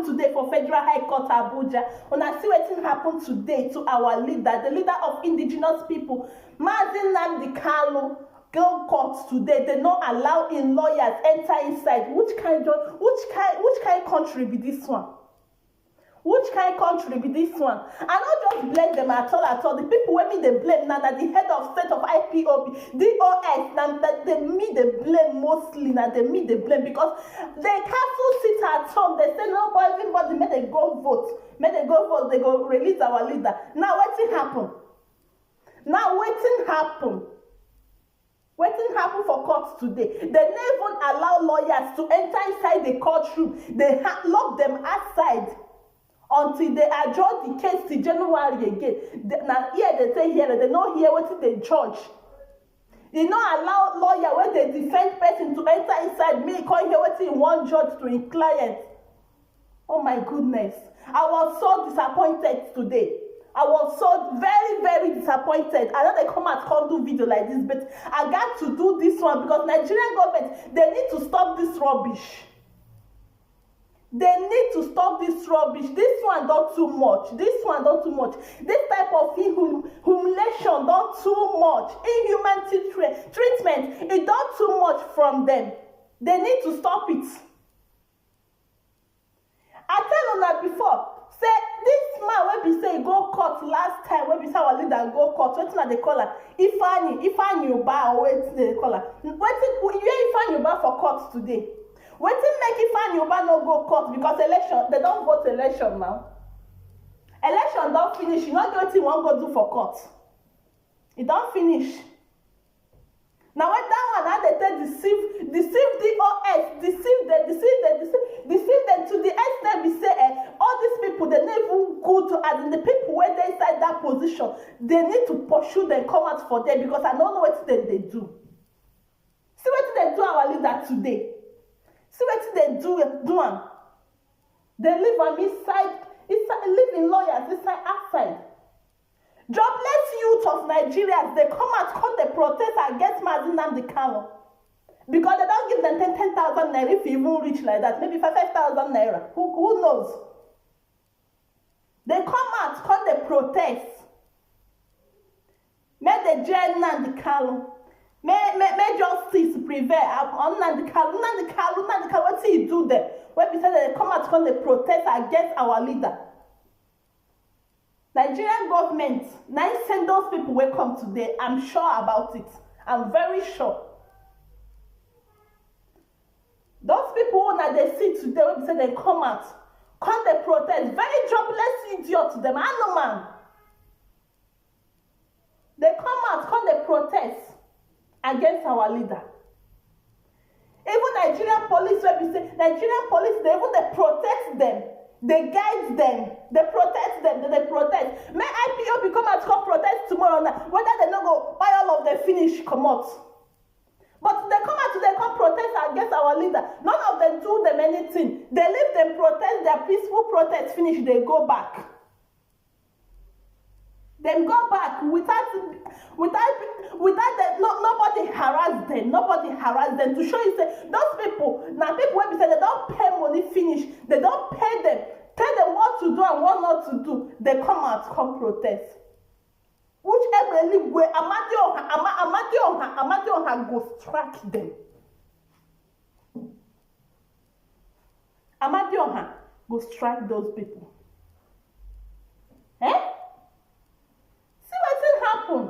happen today for Federal High Court Abuja. Una see wetin happen today to our leader, the leader of indigenous people, Mazi Nnamdi Kanu. Go court today. They not allow in lawyers enter inside. Which kind country be this one? Which kind country be this one? I don't just blame them at all. The people wey me they blame now that the head of state of IPOB, DOS, now that they me they blame mostly. Now they me they blame because they castle sit at home. They say no, but everybody may they go vote. May they go vote. They go release our leader. Now wetin happen? Now wetin happen? Wetin happen for court today? They never even allow lawyers to enter inside the courtroom. They lock them outside until they adjourn the case to January again. Now here they say here they no hear wetin they judge. They not allow lawyer when they defend person to enter inside. Me come hear wetin one judge to him client. Oh my goodness! I was so disappointed today. I was so very, very disappointed. I know they come do video like this, but I got to do this one because Nigerian government, they need to stop this rubbish. They need to stop this rubbish. This one don't too much. This one don't too much. This type of humiliation don't too much. Inhuman treatment, it don't too much from them. They need to stop it. I tell you that before. Say this man wey be say go court last time, wey be say our leader go court, wetin they call her? Ifeanyi Uba or wetin they call her? Wetin you hear Ifeanyi Uba for court today? Wetin make Ifeanyi Uba no go court because election, they don't vote election now. Election don't finish. You know wetin you wan go do for court? It don't finish. Now when that one how they take deceive DOS, deceive them to the extent we say all these people they never even go to as in the people where they inside that position, they need to pursue them, come out for them because I don't know what they do. See what they do our leader today. See what they do am. They live on inside live in lawyers inside outside. Jobless youth of Nigeria, they come they protest against Mazi Nnamdi Kanu. Because they don't give them 10,000 naira if you even reach like that. Maybe 5,000 naira. Who knows? They come they protest. May the jail Nnamdi Kanu. May justice prevail on Nnamdi Kanu. Nnamdi Kanu, what he do there? When we say they come they protest against our leader. Nigerian government, now send those people will come today. I'm sure about it. I'm very sure. Those people that they see today, when we say they come they protest. Very jobless idiots, them. I know, man. They come they protest against our leader. Even Nigerian police, when we say Nigerian police, they protect them. They guide them. They protect them. They protect. May IPOB come protest tomorrow now. Whether they not go buy all of the finish come out. But they come protest against our leader. None of them do them anything. They leave them protest, their peaceful protest finish, they go back. Them go back without them, nobody harass them. Nobody harass them to show you say those people now people when we say they don't pay money finish, they don't pay them, tell them what to do and what not to do. They come protest. Whichever way Amadioha go strike them. Amadioha go strike those people. Eh? Happen.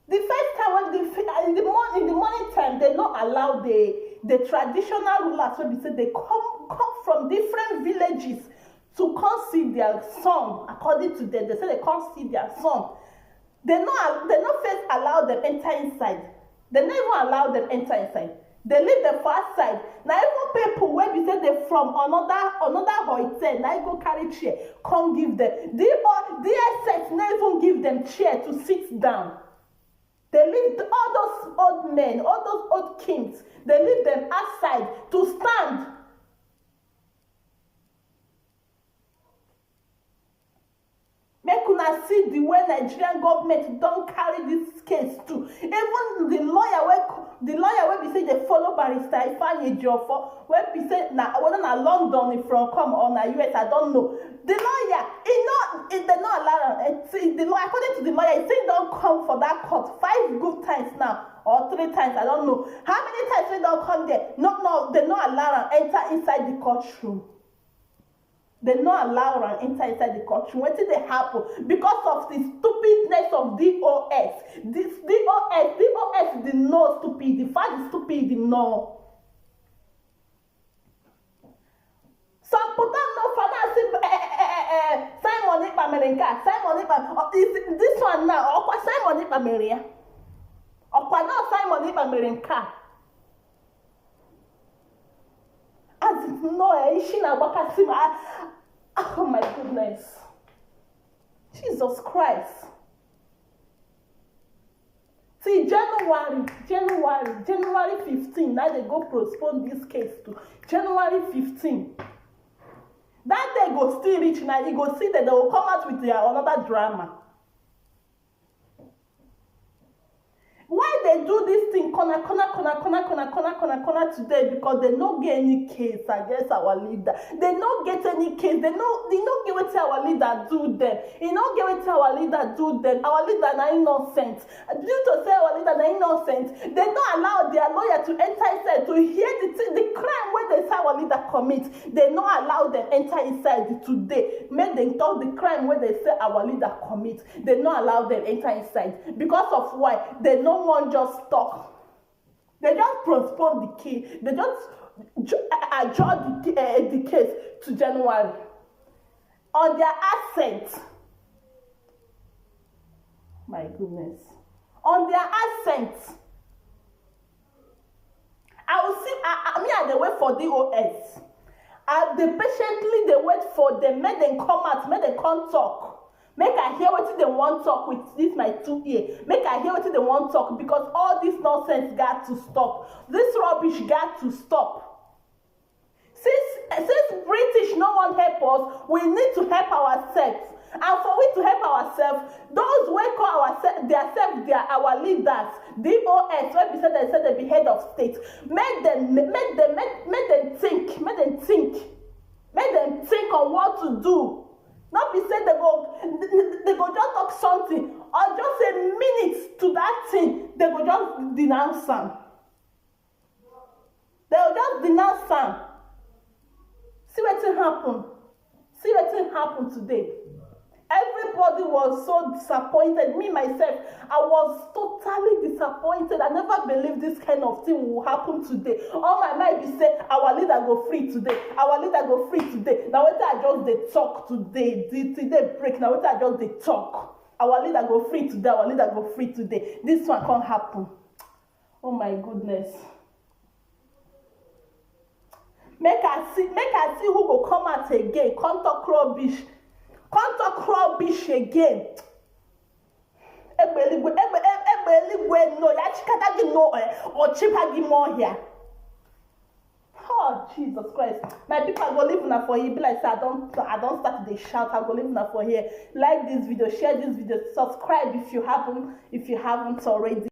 The first time when in the morning time they not allow the traditional rulers when they say they come from different villages to come see their son. According to them, they say they come see their son. They not first allow them enter inside. They never allow them enter inside. They leave the far side. Now even people where we say they from another hotel, now you go carry chair, come give them. DSS never even give them chair to sit down. They leave all those old men, all those old kings, they leave them outside to stand. Make una see the way Nigerian government don carry this case too. Even the lawyer wey be say dey follow Barrister Ifeanyi Ejiofor, wey be say na whether na London e from come or na US, I don't know. The lawyer, they not allow am. The lawyer, according to the lawyer, he say don come for that court 5 good times now or 3 times, I don't know. How many times they don't come there? No, they not allow am enter inside the courtroom. They not allow am enter inside the courtroom. What did they happen? Because of the stupidness of DOS. This DOS did not stupid. The fact is stupid, no. Some put on no finance. Simon Ipamerenka. Simon Ipamerenka. This one now. Okwa Simon Ipamerenka. Okwa now Simon Ipamerenka. As it no, she na wakasima. Oh my goodness. Jesus Christ. See, January 15, now they go postpone this case to January 15. That day go still reach now, you go see that they will come out with another drama. Why they do this thing corner today? Because they don't get any case against our leader. They don't get any case. They don't get what our leader do them. They don't get what our leader do them. Our leader na innocent. Due to say our leader na innocent, they don't allow their lawyer to enter inside to hear the crime where they say our leader commit. They don't allow them enter inside today. Make them talk the crime where they say our leader commit. They don't allow them enter inside because of why they no one just talk. They just postpone the case. They just adjourn the case to January. On their assent. My goodness. On their assent. I will see. I wait for DOS. They patiently wait for them. Make them come out. Make them come talk. Make I hear what they want talk with this my 2 ear. Make I hear what they want talk because all this nonsense got to stop. This rubbish got to stop. Since British no one help us, we need to help ourselves. And for we to help ourselves, those who call themselves they are our leaders, DOS, where we say they be head of state. Make them think. Make them think on what to do. Not be say they go just talk something or just a minute to that thing, they go just denounce them. They will just denounce them. See what happen. See what happened today. Everybody was so disappointed. Me, myself, I was totally disappointed. I never believed this kind of thing will happen today. All my mind be say, our leader go free today. Our leader go free today. Now what I just they talk today. Today break. Now what I just they talk. Our leader go free today. Our leader go free today. This one can't happen. Oh my goodness. Make I see who go come out again. Come talk rubbish. Come talk rubbish again. No, ya chikata gi no or chipa gi more here. Oh Jesus Christ! My people are gonna live now for here. Be like say I don't start the shout. I go live now for here. Like this video, share this video, subscribe if you haven't already.